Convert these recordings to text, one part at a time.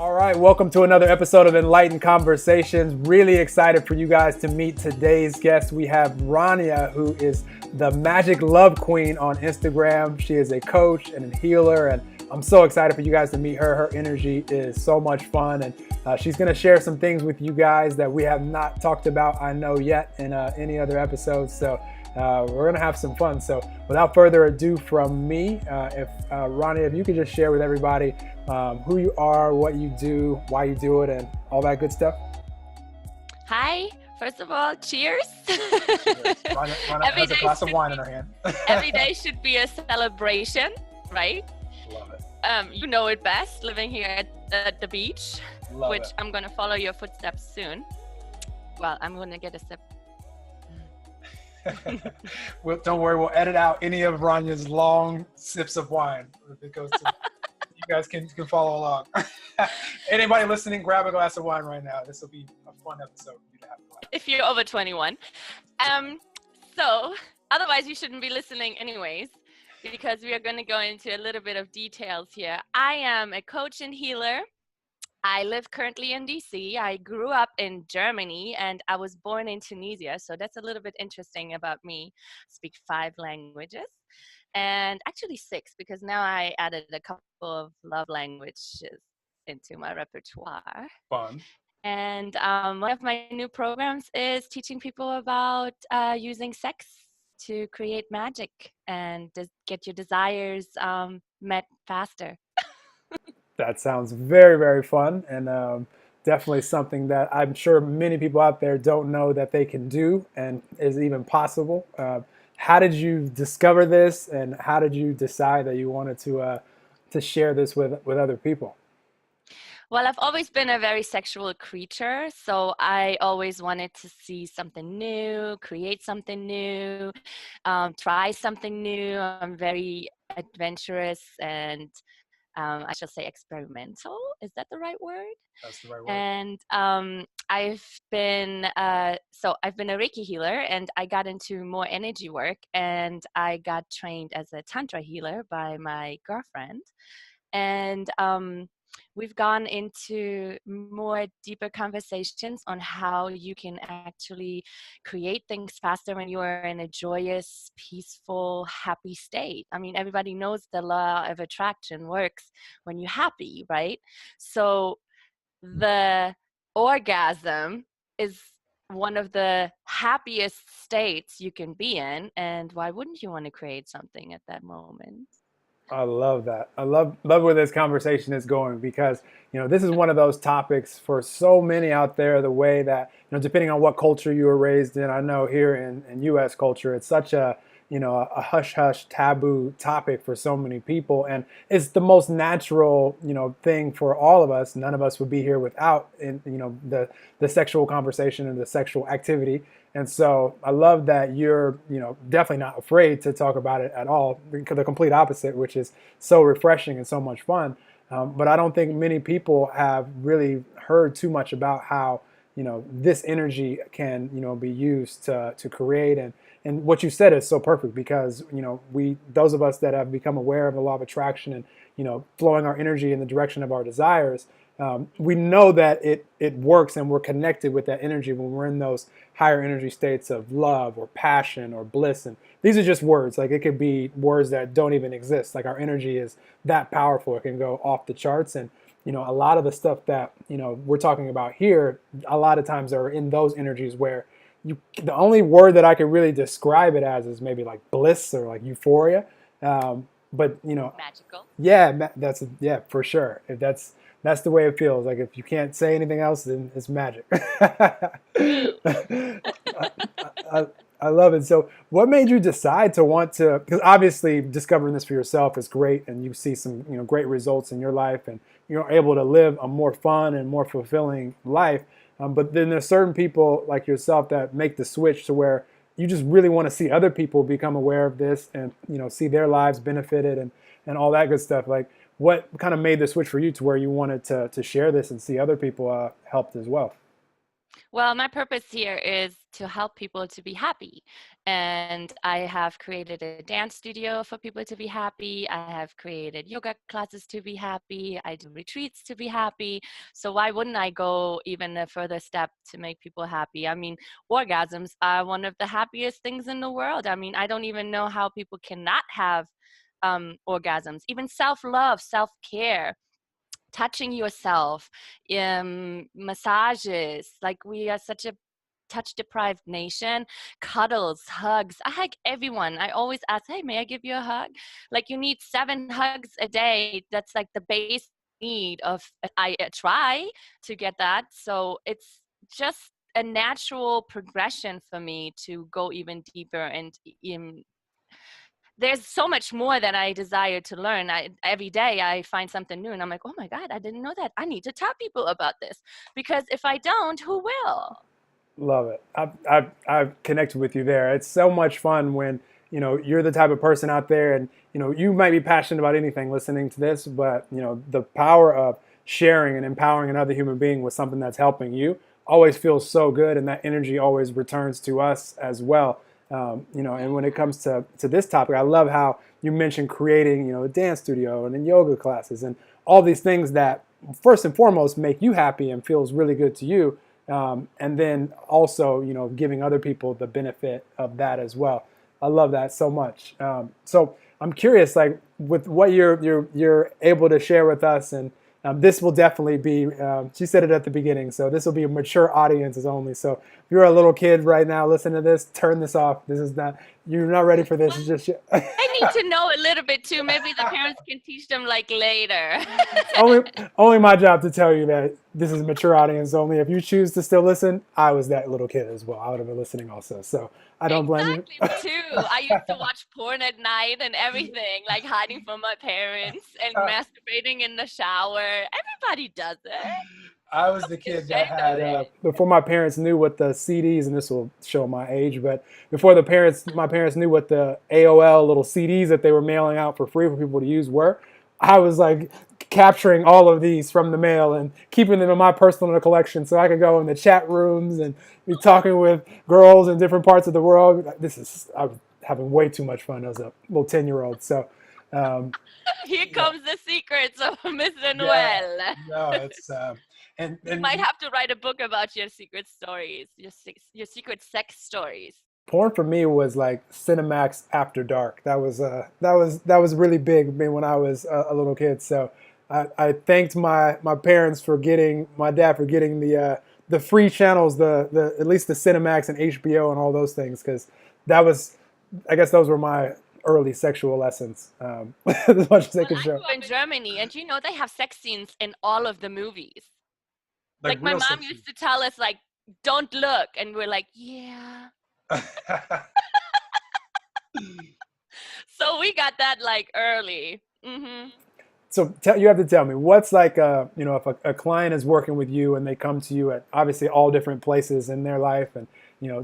All right, welcome to another episode of Enlightened Conversations. Really excited for you guys to meet today's guest. We have Rania, who is the Magic Love Queen on Instagram. She is a coach and a healer, and I'm so excited for you guys to meet her. Her energy is so much fun, and she's going to share some things with you guys that we have not talked about, I know, yet in any other episodes. So we're going to have some fun. So without further ado from me, if Rania, if you could just share with everybody who you are, what you do, why you do it, and all that good stuff. Hi. First of all, cheers. Rania has a glass of wine in her hand. Every day should be a celebration, right? Love it. You know it best, living here at the beach, Love which it. I'm going to follow your footsteps soon. Well, I'm going to get a sip. Well, don't worry, we'll edit out any of Rania's long sips of wine. It goes to, you guys can follow along. Anybody listening, grab a glass of wine right now. This will be a fun episode for you to have a glass. If you're over 21. So otherwise you shouldn't be listening anyways, because we are going to go into a little bit of details here. I am a coach and healer. I live currently in DC. I grew up in Germany and I was born in Tunisia. So that's a little bit interesting about me. I speak 5 languages and actually 6, because now I added a couple of love languages into my repertoire. Fun. And one of my new programs is teaching people about using sex to create magic and get your desires met faster. That sounds very, very fun, and definitely something that I'm sure many people out there don't know that they can do and is even possible. How did you discover this, and how did you decide that you wanted to share this with other people? Well, I've always been a very sexual creature, so I always wanted to see something new, create something new, try something new. I'm very adventurous and I shall say experimental. Is that the right word? That's the right word. And I've been a Reiki healer, and I got into more energy work, and I got trained as a Tantra healer by my girlfriend. And we've gone into more deeper conversations on how you can actually create things faster when you are in a joyous, peaceful, happy state. I mean, everybody knows the law of attraction works when you're happy, right? So the orgasm is one of the happiest states you can be in. And why wouldn't you want to create something at that moment? I love that. I love where this conversation is going, because this is one of those topics for so many out there. The way that depending on what culture you were raised in, I know here in U.S. culture, it's such a a hush hush taboo topic for so many people, and it's the most natural thing for all of us. None of us would be here without the sexual conversation and the sexual activity. And so I love that you're, definitely not afraid to talk about it at all. The complete opposite, which is so refreshing and so much fun. But I don't think many people have really heard too much about how, this energy can, be used to create. And what you said is so perfect, because, those of us that have become aware of the law of attraction and, flowing our energy in the direction of our desires, we know that it works, and we're connected with that energy when we're in those higher energy states of love or passion or bliss. And these are just words. Like, it could be words that don't even exist. Like, our energy is that powerful. It can go off the charts. And, a lot of the stuff that, we're talking about here, a lot of times are in those energies where the only word that I could really describe it as is maybe like bliss or like euphoria. But, Magical. Yeah, yeah, for sure. If that's the way it feels. Like, if you can't say anything else, then it's magic. I love it. So what made you decide to want to, because obviously discovering this for yourself is great, and you see some great results in your life, and you're able to live a more fun and more fulfilling life. But then there's certain people like yourself that make the switch to where you just really want to see other people become aware of this, and see their lives benefited, and all that good stuff. Like, what kind of made the switch for you to where you wanted to share this and see other people helped as well? Well, my purpose here is to help people to be happy. And I have created a dance studio for people to be happy. I have created yoga classes to be happy. I do retreats to be happy. So why wouldn't I go even a further step to make people happy? I mean, orgasms are one of the happiest things in the world. I mean, I don't even know how people cannot have orgasms. Even self-love, self-care, touching yourself, massages. Like, we are such a touch deprived nation. Cuddles, hugs. I hug everyone. I always ask, hey, may I give you a hug? Like, you need 7 hugs a day. That's like the base need of, I try to get that. So it's just a natural progression for me to go even deeper and there's so much more that I desire to learn. Every day I find something new and I'm like, oh my God, I didn't know that. I need to tell people about this because if I don't, who will? Love it. I've connected with you there. It's so much fun when, you're the type of person out there and, you might be passionate about anything listening to this, but, the power of sharing and empowering another human being with something that's helping you always feels so good. And that energy always returns to us as well. And when it comes to this topic, I love how you mentioned creating, a dance studio and then yoga classes and all these things that first and foremost make you happy and feels really good to you, and then also giving other people the benefit of that as well. I love that so much. So I'm curious, like with what you're able to share with us, and this will definitely be. She said it at the beginning, so this will be a mature audiences only. So if you're a little kid right now listening to this, turn this off. This is not. You're not ready for this. It's just. I need to know a little bit too. Maybe the parents can teach them like later. only my job to tell you that this is a mature audience only. If you choose to still listen, I was that little kid as well. I would have been listening also. So I don't blame you. Exactly, me too. I used to watch porn at night and everything, like hiding from my parents and masturbating in the shower. Everybody does it. I was the Don't be kid that ashamed of had it. before my parents knew what the CDs, and this will show my age, but before my parents knew what the AOL little CDs that they were mailing out for free for people to use were. I was like capturing all of these from the mail and keeping them in my personal collection so I could go in the chat rooms and be talking with girls in different parts of the world. I was having way too much fun as a little 10-year-old. So, um, Here yeah, comes the secrets of Miss yeah, Noel. no, it's You might have to write a book about your secret stories, your secret sex stories. porn for me was like Cinemax After Dark. That was really big when I was a little kid. So I thanked my parents for getting my dad for getting the free channels, the at least the Cinemax and HBO and all those things, because that was, I guess those were my early sexual lessons, as much as they Well, could I show. grew up in Germany, and they have sex scenes in all of the movies. Like Like, my real mom sex used to tell us, like, don't look, and we're like, yeah. So we got that like early. So you have to tell me what's like if a client is working with you and they come to you at obviously all different places in their life and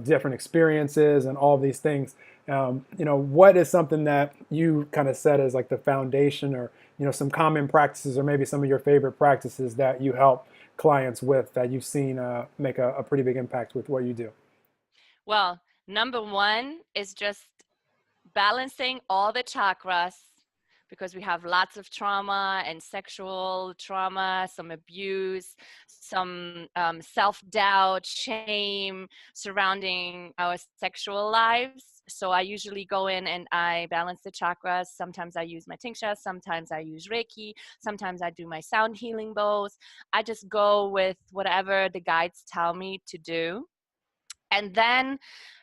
different experiences and all these things. What is something that you kind of set as like the foundation, or some common practices, or maybe some of your favorite practices that you help clients with that you've seen make a pretty big impact with what you do. Well, number one is just balancing all the chakras because we have lots of trauma and sexual trauma, some abuse, some self doubt, shame surrounding our sexual lives. So I usually go in and I balance the chakras. Sometimes I use my tincture, sometimes I use Reiki, sometimes I do my sound healing bowls. I just go with whatever the guides tell me to do. And then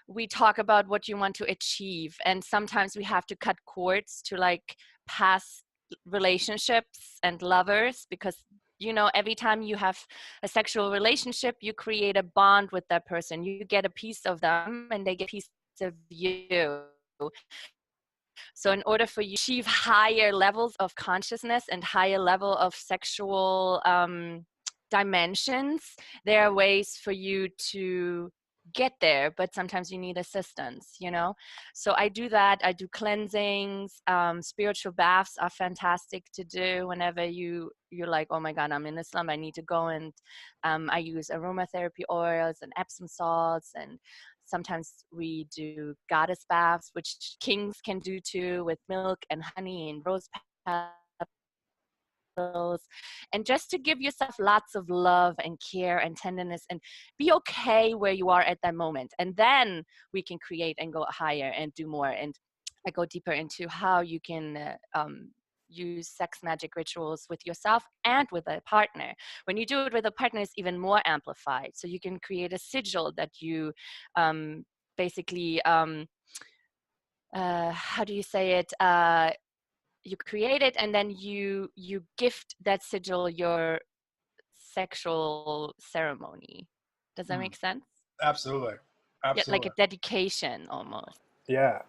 we talk about what you want to achieve, and sometimes we have to cut cords to like past relationships and lovers, because every time you have a sexual relationship, you create a bond with that person. You get a piece of them and they get a piece of you. So in order for you to achieve higher levels of consciousness and higher level of sexual dimensions, there are ways for you to get there, but sometimes you need assistance, you know? So I do that. I do cleansings. Spiritual baths are fantastic to do whenever you're like, oh my God, I'm in a slump. I need to go. And I use aromatherapy oils and Epsom salts. And sometimes we do goddess baths, which kings can do too, with milk and honey and rose petals, and just to give yourself lots of love and care and tenderness, and be okay where you are at that moment. And then we can create and go higher and do more. And I go deeper into how you can use sex magic rituals with yourself and with a partner. When you do it with a partner, it's even more amplified. So you can create a sigil that you basically how do you say it, you create it, and then you gift that sigil your sexual ceremony. Does that Mm, make sense? absolutely. Yeah, like a Absolutely. dedication almost. Yeah.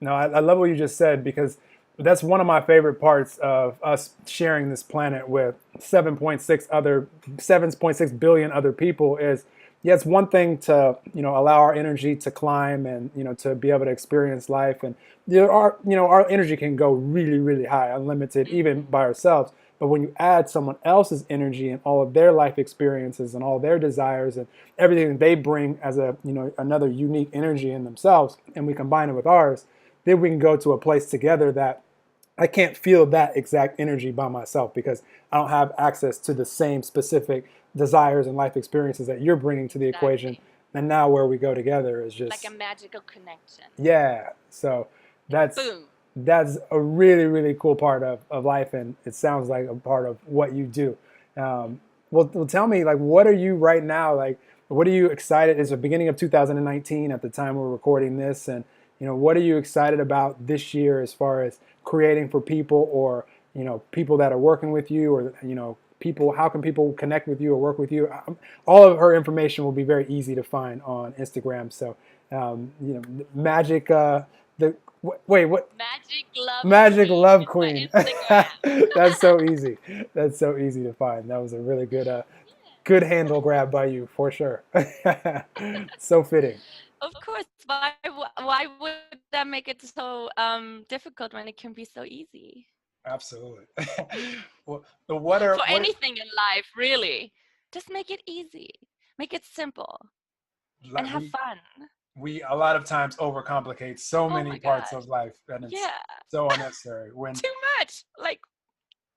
No, I love what you just said, because that's one of my favorite parts of us sharing this planet with 7.6 billion other people is, yeah, it's one thing to, allow our energy to climb and, to be able to experience life. And our energy can go really, really high, unlimited, even by ourselves. But when you add someone else's energy and all of their life experiences and all their desires and everything that they bring as another unique energy in themselves, and we combine it with ours, then we can go to a place together that I can't feel that exact energy by myself, because I don't have access to the same specific desires and life experiences that you're bringing to the equation. Exactly. And now where we go together is Like a just, magical connection. yeah. So Like that's boom. that's a really, really cool part of life, and it sounds like a part of what you do. Well, tell me, like, what are you right now, like, what are you excited? It's the beginning of 2019 at the time we're recording this, and what are you excited about this year as far as creating for people, or people that are working with you, or people, how can people connect with you or work with you? All of her information will be very easy to find on Instagram. So magic the wait, what? Magic Love Magic Queen Love is my Queen. Instagram. That's so easy. That's so easy to find. That was a really good handle grab by you for sure. So fitting. Of course. Why would that make it so difficult when it can be so easy? Absolutely. Well, what are For what anything in life, really. Just make it easy. Make it simple and like have fun. we a lot of times overcomplicate so Oh many my parts gosh. of life, and it's Yeah. so unnecessary when, Too much. Like,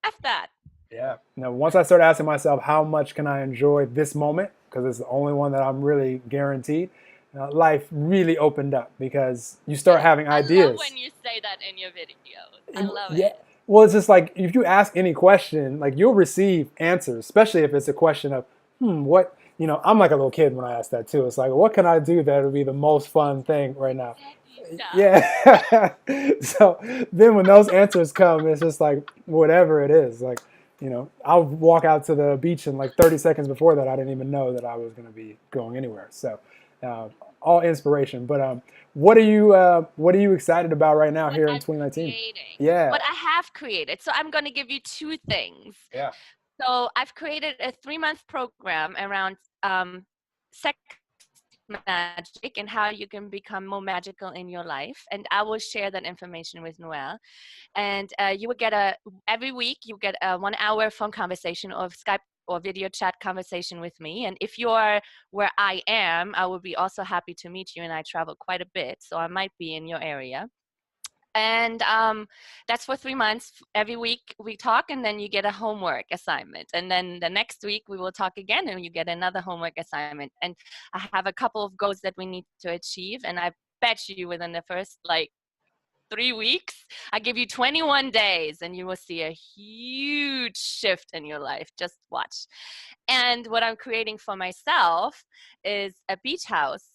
F that. yeah. Now, once I started asking myself, how much can I enjoy this moment? Because it's the only one that I'm really guaranteed. Life really opened up, because you start having I love ideas. when you say that in your videos. I love Yeah. it. Well, it's just like if you ask any question, like you'll receive answers, especially if it's a question of, what, I'm like a little kid when I ask that too. It's like, what can I do that would be the most fun thing right now? Exactly. Stuff. Yeah. So then when those answers come, it's just like whatever it is. Like, I'll walk out to the beach, and like 30 seconds before that, I didn't even know that I was going to be going anywhere. So, uh, all inspiration. But what are you excited about right now What here in I'm 2019? creating. Yeah. What I have created. So I'm going to give you two things. Yeah. So I've created a 3-month program around sex magic and how you can become more magical in your life. And I will share that information with Noelle. And you will get every week you get a 1 hour phone conversation or Skype or video chat conversation with me. And if you are where I am, I will be also happy to meet you. And I travel quite a bit, so I might be in your area. And that's for 3 months. Every week we talk, and then you get a homework assignment. And then the next week we will talk again, and you get another homework assignment. And I have a couple of goals that we need to achieve. And I bet you within the first 3 weeks, I give you 21 days, and you will see a huge shift in your life. Just watch. And what I'm creating for myself is a beach house,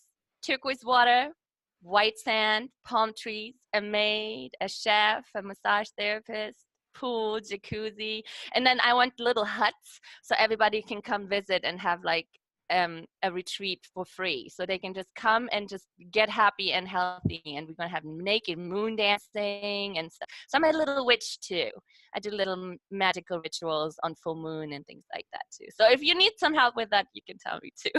turquoise water, white sand, palm trees, a maid, a chef, a massage therapist, pool, jacuzzi. And then I want little huts so everybody can come visit and have a retreat for free. So they can just come and just get happy and healthy. And we're going to have naked moon dancing and stuff. So I'm a little witch too. I do little magical rituals on full moon and things like that too. So if you need some help with that, you can tell me too.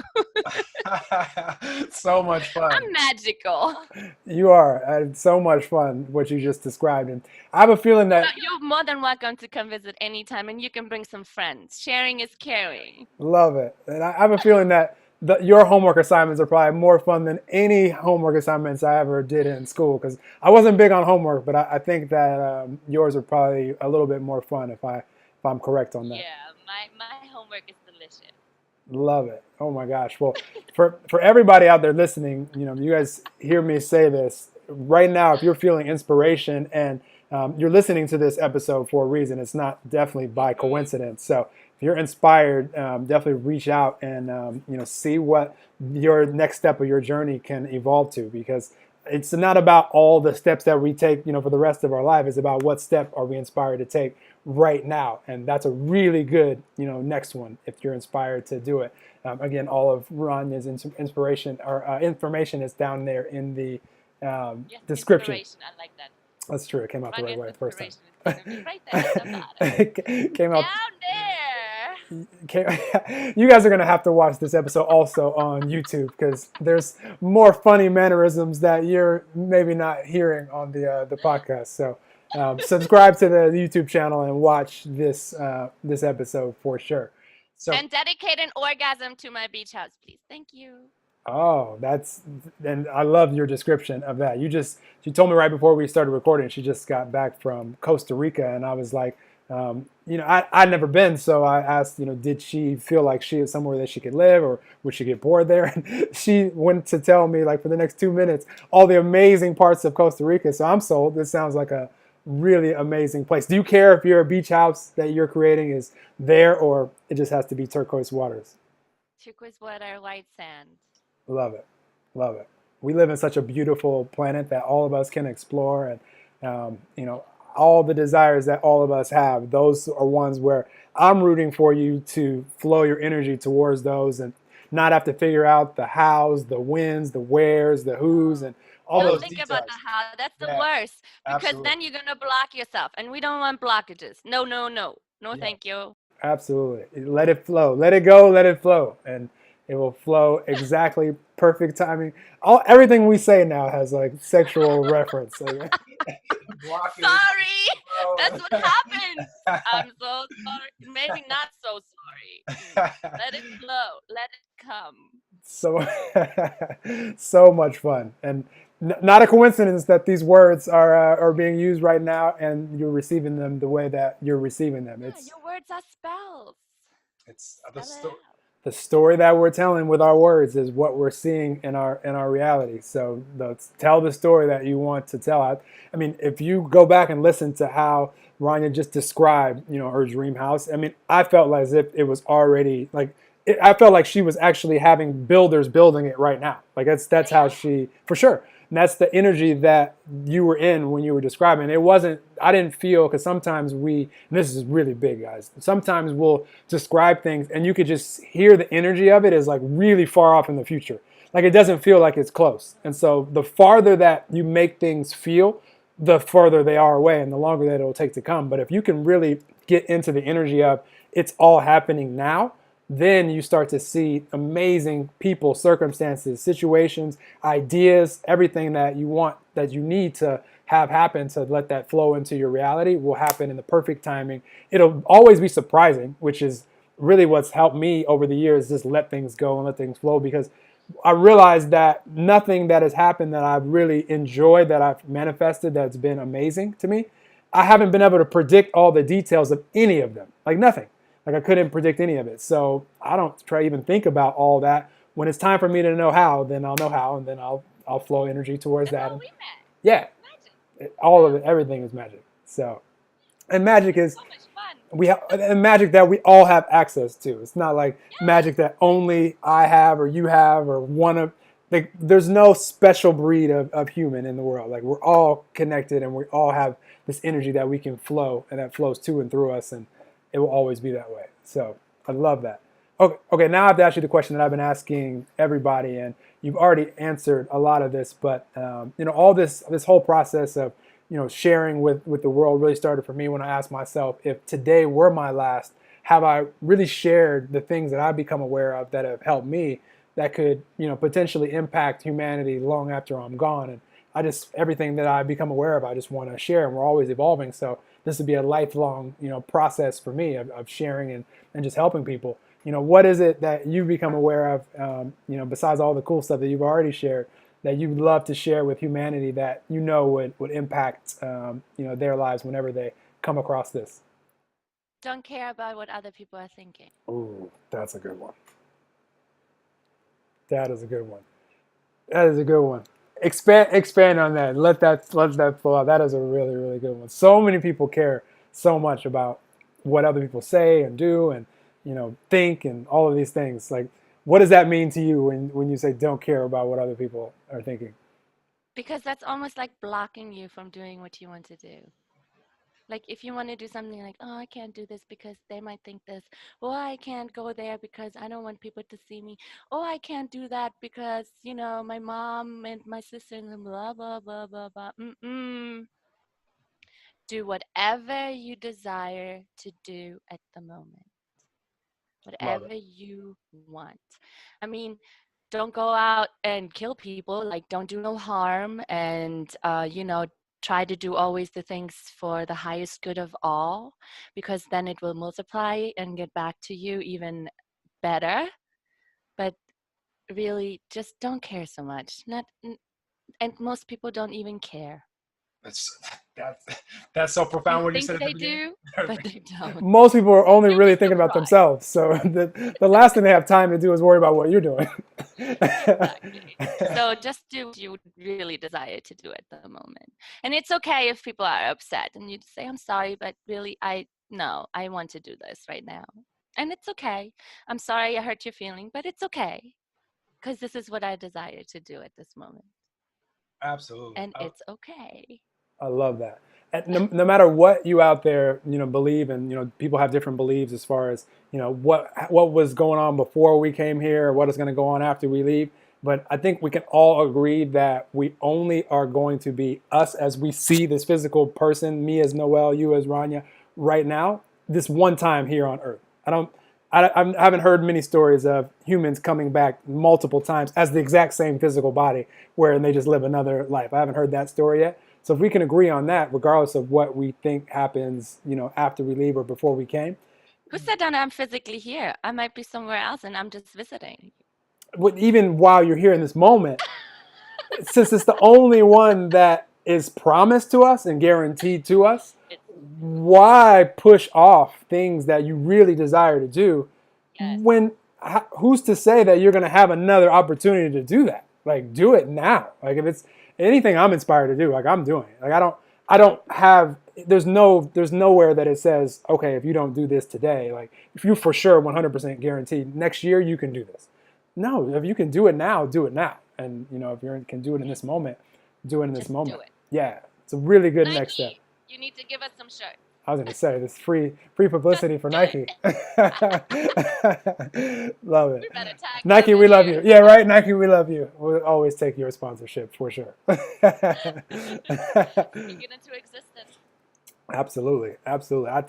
So much fun. I'm magical. You are. It's so much fun what you just described. And I have a feeling that... You're more than welcome to come visit anytime, and you can bring some friends. Sharing is caring. Love it. And I have a feeling that your homework assignments are probably more fun than any homework assignments I ever did in school, because I wasn't big on homework, but I think that yours are probably a little bit more fun if I'm correct on that. Yeah, my homework is delicious. Love it. Oh my gosh. Well, for everybody out there listening, you guys hear me say this right now. If you're feeling inspiration and you're listening to this episode for a reason, it's not definitely by coincidence. So if you're inspired, definitely reach out and see what your next step of your journey can evolve to, because it's not about all the steps that we take, for the rest of our life. It's about what step are we inspired to take right now. And that's a really good, next one if you're inspired to do it. Again, all of Rania's inspiration or information is down there in the description. I like that. That's true. It came out the right way the first time. Right there at the bottom. Came out Down there. You guys are going to have to watch this episode also on YouTube, because there's more funny mannerisms that you're maybe not hearing on the podcast. So subscribe to the YouTube channel and watch this episode for sure. So, and dedicate an orgasm to my beach house, please. Thank you. Oh, and I love your description of that. She told me right before we started recording, she just got back from Costa Rica, and I was like, I'd never been, so I asked, did she feel like she is somewhere that she could live, or would she get bored there? And she went to tell me, like, for the next 2 minutes, all the amazing parts of Costa Rica. So I'm sold. This sounds like a really amazing place. Do you care if your beach house that you're creating is there, or it just has to be turquoise waters? Turquoise water, white sand. Love it. Love it. We live in such a beautiful planet that all of us can explore, and, all the desires that all of us have, those are ones where I'm rooting for you to flow your energy towards those and not have to figure out the hows, the whens, the wheres, the whos, and all those Don't think details. about the how. That's the worst, because absolutely. Then you're going to block yourself, and we don't want blockages. No, thank you. Absolutely. Let it flow. Let it go. Let it flow. And it will flow exactly perfect timing. Everything we say now has like sexual reference. Like, sorry, that's what happened. I'm so sorry. Maybe not so sorry. Let it flow. Let it come. So much fun, and not a coincidence that these words are being used right now, and you're receiving them the way that you're receiving them. Your words are spells. It's the story that we're telling with our words is what we're seeing in our reality. So tell the story that you want to tell. I mean, if you go back and listen to how Rania just described, her dream house, I mean, I felt as if it was already like, I felt like she was actually having builders building it right now. Like that's how she, for sure. And that's the energy that you were in when you were describing. It wasn't, I didn't feel, because sometimes and this is really big, guys. Sometimes we'll describe things and you could just hear the energy of it is like really far off in the future. Like it doesn't feel like it's close. And so the farther that you make things feel, the further they are away and the longer that it'll take to come. But if you can really get into the energy of it's all happening now, then you start to see amazing people, circumstances, situations, ideas, everything that you want, that you need to have happen to let that flow into your reality will happen in the perfect timing. It'll always be surprising, which is really what's helped me over the years, just let things go and let things flow, because I realized that nothing that has happened that I've really enjoyed, that I've manifested, that's been amazing to me, I haven't been able to predict all the details of any of them, like nothing. Like I couldn't predict any of it. So I don't try to even think about all that. When it's time for me to know how, then I'll know how, and then I'll flow energy towards that. We met. Yeah. All of it, everything is magic. So, and magic is so much fun. And magic that we all have access to. It's not like magic that only I have or you have or one of, like, there's no special breed of human in the world. Like we're all connected and we all have this energy that we can flow and that flows to and through us, and it will always be that way. So I love that. Okay, now I have to ask you the question that I've been asking everybody, and you've already answered a lot of this, but all this whole process of sharing with the world really started for me when I asked myself, if today were my last, have I really shared the things that I've become aware of that have helped me, that could, potentially impact humanity long after I'm gone? And everything that I become aware of, I just want to share, and we're always evolving. So this would be a lifelong, process for me of sharing and just helping people. What is it that you've become aware of, besides all the cool stuff that you've already shared, that you'd love to share with humanity that would impact, their lives whenever they come across this? Don't care about what other people are thinking. Ooh, that's a good one. That is a good one. That is a good one. Expand on that. Let that flow out. That is a really, really good one. So many people care so much about what other people say and do and think and all of these things. Like, what does that mean to you when you say don't care about what other people are thinking? Because that's almost like blocking you from doing what you want to do. Like if you want to do something like, oh, I can't do this because they might think this. Oh, I can't go there because I don't want people to see me. Oh, I can't do that because, my mom and my sister and blah, blah, blah, blah, blah. Mm-mm. Do whatever you desire to do at the moment, Love it. whatever you want. I mean, don't go out and kill people, like don't do no harm, and try to do always the things for the highest good of all, because then it will multiply and get back to you even better. But really, just don't care so much. Not and most people don't even care. That's that's that's so They profound what you think said at the they beginning. do, but they don't. Most people are only You'll be really thinking about surprised. themselves. So the last thing they have time to do is worry about what you're doing. Exactly. So just do what you really desire to do at the moment. And it's okay if people are upset and you just say, I'm sorry, but really, I want to do this right now. And it's okay. I'm sorry I hurt your feeling, but it's okay because this is what I desire to do at this moment. Absolutely. And it's okay. I love that. And no matter what you out there, believe, and people have different beliefs as far as what was going on before we came here, or what is going to go on after we leave. But I think we can all agree that we only are going to be us as we see this physical person, me as Noel, you as Rania, right now, this one time here on Earth. I haven't heard many stories of humans coming back multiple times as the exact same physical body, where they just live another life. I haven't heard that story yet. So if we can agree on that, regardless of what we think happens, after we leave or before we came, Who said that I'm physically here? I might be somewhere else and I'm just visiting. even while you're here in this moment, since it's the only one that is promised to us and guaranteed to us, It's, why push off things that you really desire to do yes. when who's to say that you're going to have another opportunity to do that? Like, do it now. Like, if it's anything I'm inspired to do, like, I'm doing it. Like, I don't have, there's nowhere that it says, okay, if you don't do this today, like, if you for sure 100% guaranteed next year you can do this. No, if you can do it now, do it now. And if you can do it in this moment, do it in this Just do moment. it. Yeah, it's a really good next step. Nike, you need to give us some shirts. I was going to say, this free publicity for do Nike. Love it. We better tag Nike, them we in love here. you. Yeah, right? Nike, we love you. We'll always take your sponsorship for sure. Bring it into existence. Absolutely. Absolutely. I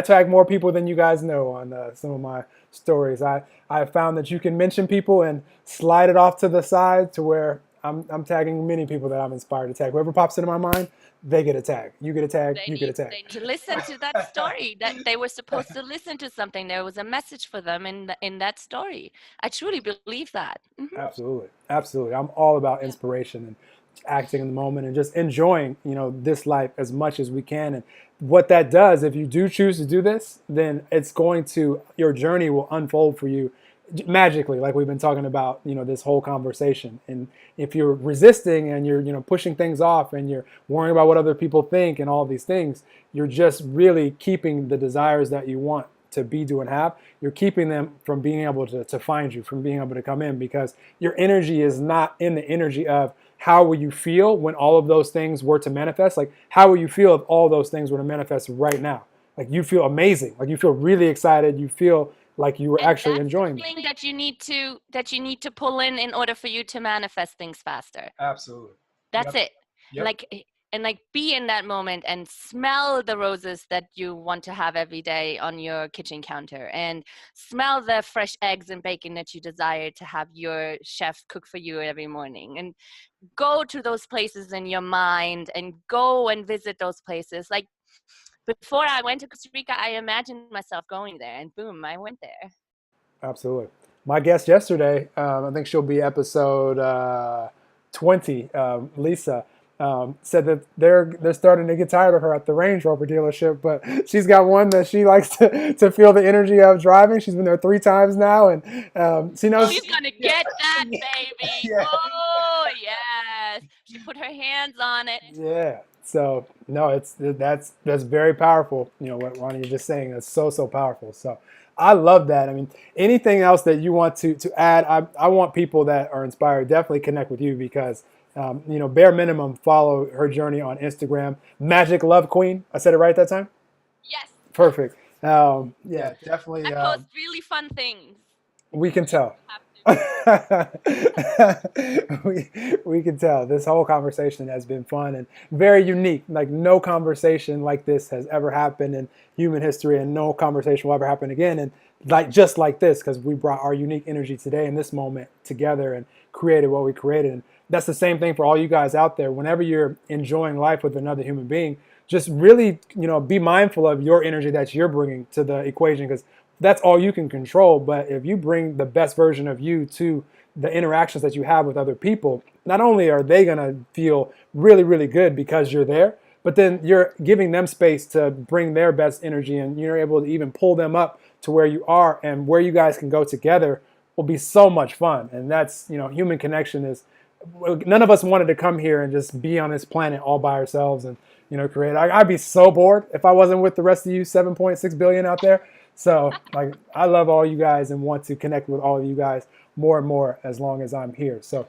tag more people than you guys know on some of my stories. I found that you can mention people and slide it off to the side to where I'm tagging many people that I'm inspired to tag. Whoever pops into my mind, they get a tag. You get a tag. You get a tag. They need to listen to that story. That they were supposed to listen to something. There was a message for them in that story. I truly believe that. Mm-hmm. Absolutely. Absolutely. I'm all about Yeah. inspiration and acting in the moment and just enjoying, this life as much as we can. And what that does, if you do choose to do this, then your journey will unfold for you magically, like we've been talking about, this whole conversation. And if you're resisting and you're, pushing things off and you're worrying about what other people think and all these things, you're just really keeping the desires that you want to be, do, and have. You're keeping them from being able to find you, from being able to come in, because your energy is not in the energy of how will you feel when all of those things were to manifest. Like, how will you feel if all those things were to manifest right now? Like, you feel amazing. Like, you feel really excited. You feel like you were And actually that's enjoying the them. feeling that you need to pull in order for you to manifest things faster. Absolutely. That's Yep. it. Yep. Like and like be in that moment and smell the roses that you want to have every day on your kitchen counter, and smell the fresh eggs and bacon that you desire to have your chef cook for you every morning, and go to those places in your mind and go and visit those places. Like before I went to Costa Rica, I imagined myself going there, and boom, I went there. Absolutely. My guest yesterday, I think she'll be episode 20, Lisa, said that they're starting to get tired of her at the Range Rover dealership, but she's got one that she likes to feel the energy of driving. She's been there 3 times now, and she knows she's gonna get that baby. Yeah. Oh yes, she put her hands on it. Yeah. So no, that's very powerful. You know what Ronnie is just saying. That's so powerful. So I love that. I mean, anything else that you want to add? I want people that are inspired definitely connect with you because you know, bare minimum follow her journey on Instagram. Magic Love Queen. I said it right that time? Yes. Perfect. Yeah, definitely. I post really fun things. We can tell. we can tell. This whole conversation has been fun and very unique. Like no conversation like this has ever happened in human history, and no conversation will ever happen again. And like just like this, because we brought our unique energy today in this moment together and created what we created. And that's the same thing for all you guys out there. Whenever you're enjoying life with another human being, just really, you know, be mindful of your energy that you're bringing to the equation, because that's all you can control. But if you bring the best version of you to the interactions that you have with other people, not only are they going to feel really good because you're there, but then you're giving them space to bring their best energy, and you're able to even pull them up to where you are, and where you guys can go together will be so much fun. And that's, you know, human connection is, none of us wanted to come here and just be on this planet all by ourselves and, you know, create. I'd be so bored if I wasn't with the rest of you 7.6 billion out there. So like, I love all you guys and want to connect with all of you guys more and more as long as I'm here. So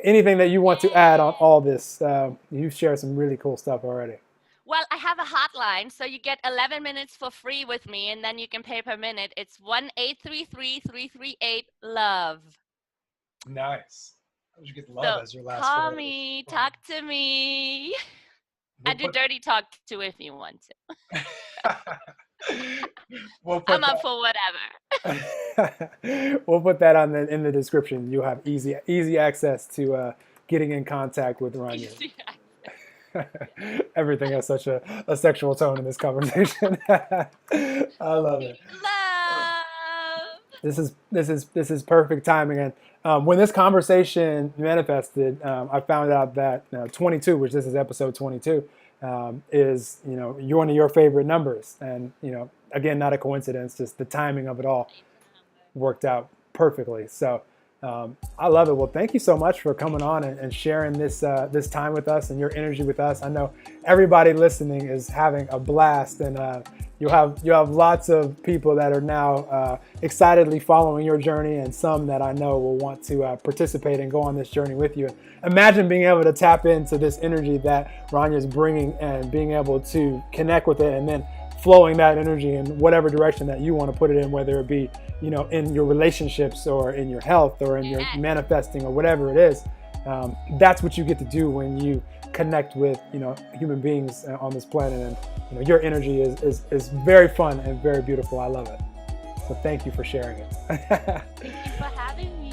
anything that you want to add on all this, you've shared some really cool stuff already. Well, I have a hotline, so you get 11 minutes for free with me, and then you can pay per minute. It's 1-833-338-LOVE. Nice. How did you get love So as your last call word? me, talk to me. We'll I do dirty talk too if you want to. We'll put I'm up for whatever. We'll put that in the description. You'll have easy access to getting in contact with Rania. Everything has such a sexual tone in this conversation. I love it. Love. This is perfect timing. And when this conversation manifested, I found out that 22, which this is episode 22, is, you know, one of your favorite numbers. And, you know, again, not a coincidence, just the timing of it all worked out perfectly. So I love it. Well, thank you so much for coming on and sharing this time with us and your energy with us. I know everybody listening is having a blast, and you'll have lots of people that are now excitedly following your journey, and some that I know will want to participate and go on this journey with you. Imagine being able to tap into this energy that Rania is bringing and being able to connect with it, and then flowing that energy in whatever direction that you want to put it in, whether it be, you know, in your relationships or in your health or in your manifesting or whatever it is. That's what you get to do when you connect with, you know, human beings on this planet. And, you know, your energy is very fun and very beautiful. I love it. So thank you for sharing it. Thank you for having me.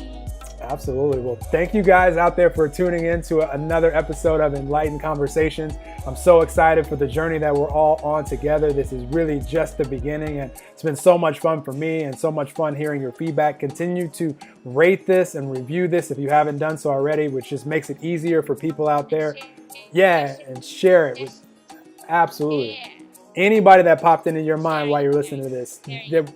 Absolutely. Well, thank you guys out there for tuning in to another episode of Enlightened Conversations. I'm so excited for the journey that we're all on together. This is really just the beginning, and it's been so much fun for me and so much fun hearing your feedback. Continue to rate this and review this if you haven't done so already, which just makes it easier for people out there. Yeah, and share it. Absolutely. Anybody that popped into your mind while you're listening to this, it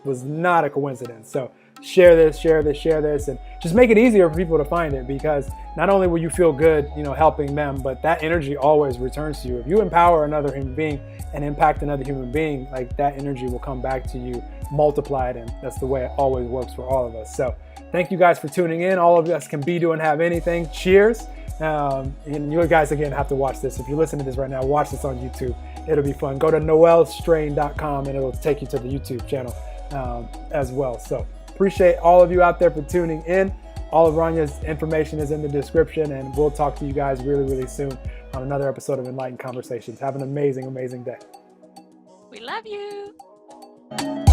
was not a coincidence. So share this, and just make it easier for people to find it, because not only will you feel good, you know, helping them, but that energy always returns to you. If you empower another human being and impact another human being, like, that energy will come back to you multiplied, and that's the way it always works for all of us. So thank you guys for tuning in. All of us can be doing have anything. Cheers. And you guys, again, have to watch this. If you're listening to this right now, watch this on YouTube. It'll be fun. Go to noelstrain.com and it'll take you to the YouTube channel as well. So appreciate all of you out there for tuning in. All of Rania's information is in the description, and we'll talk to you guys really, really soon on another episode of Enlightened Conversations. Have an amazing, amazing day. We love you.